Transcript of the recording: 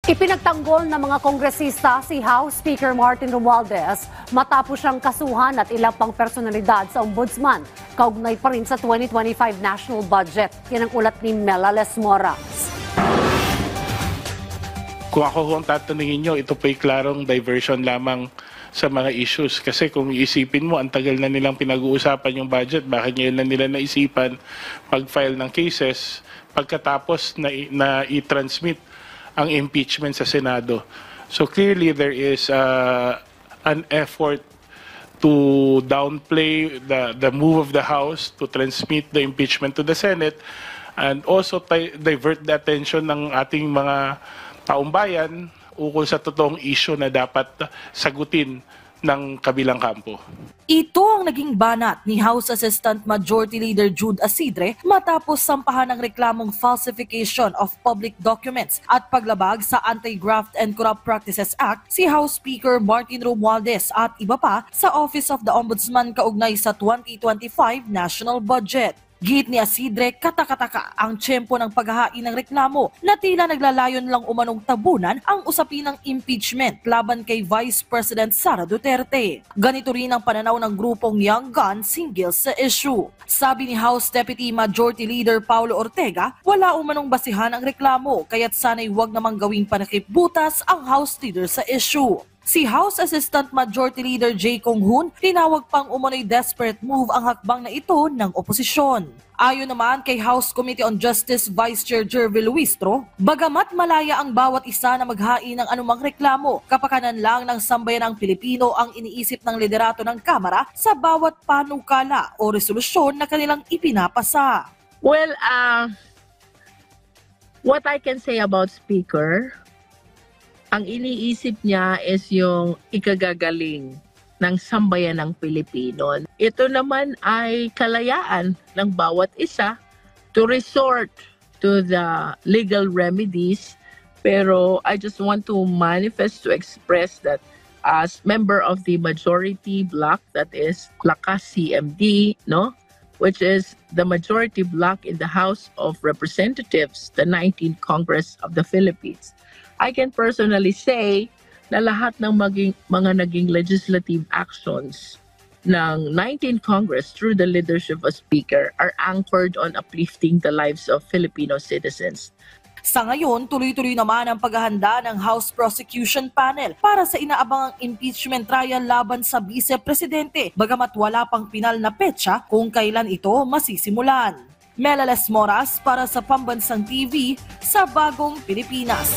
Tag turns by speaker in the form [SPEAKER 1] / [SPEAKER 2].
[SPEAKER 1] Ipinagtanggol ng mga kongresista si House Speaker Martin Romualdez matapos siyang kasuhan at ilang pang personalidad sa ombudsman. Kaugnay pa rin sa 2025 national budget. Yan ang ulat ni Melales Moras.
[SPEAKER 2] Kung ako ang tatanungin nyo, ito po'y klarong diversion lamang sa mga issues. Kasi kung iisipin mo, ang tagal na nilang pinag-uusapan yung budget, bakit ngayon na nila naisipan pag-file ng cases pagkatapos na i-transmit ang impeachment sa Senado. So clearly there is an effort to downplay the move of the House to transmit the impeachment to the Senate and also divert the attention ng ating mga taumbayan ukol sa totoong issue na dapat sagutin ng kabilang kampo.
[SPEAKER 3] Ito ang naging banat ni House Assistant Majority Leader Jude Asidre matapos sampahan ng reklamong falsification of public documents at paglabag sa Anti-Graft and Corrupt Practices Act si House Speaker Martin Romualdez at iba pa sa Office of the Ombudsman kaugnay sa 2025 national budget. Git ni Asidre, katakataka ang tiyempo ng paghahain ng reklamo na tila naglalayon lang umanong tabunan ang usapin ng impeachment laban kay Vice President Sara Duterte. Ganito rin ang pananaw ng grupong Young Guns hinggil sa issue. Sabi ni House Deputy Majority Leader Paulo Ortega, wala umanong basihan ang reklamo kaya't sana'y huwag namang gawing panakipbutas ang House Leader sa issue. Si House Assistant Majority Leader Jay Kong Hoon, tinawag pang umano'y desperate move ang hakbang na ito ng oposisyon. Ayon naman kay House Committee on Justice Vice Chair Jervil Luistro, bagamat malaya ang bawat isa na maghain ng anumang reklamo, kapakanan lang ng sambayanang Pilipino ang iniisip ng liderato ng Kamara sa bawat panukala o resolusyon na kanilang ipinapasa.
[SPEAKER 4] Well, what I can say about Speaker, ang iniisip niya is yung ikagagaling ng sambayan ng Pilipino. Ito naman ay kalayaan ng bawat isa to resort to the legal remedies. Pero I just want to manifest, to express that as member of the majority bloc, that is Lakas CMD, no? Which is the majority bloc in the House of Representatives, the 19th Congress of the Philippines. I can personally say na lahat ng mga naging legislative actions ng 19th Congress through the leadership of Speaker are anchored on uplifting the lives of Filipino citizens.
[SPEAKER 3] Sa ngayon, tuloy-tuloy naman ang paghahanda ng House Prosecution Panel para sa inaabangang impeachment trial laban sa Vice Presidente, bagamat wala pang pinal na petsa kung kailan ito masisimulan. Melales Moras para sa Pambansang TV sa Bagong Pilipinas.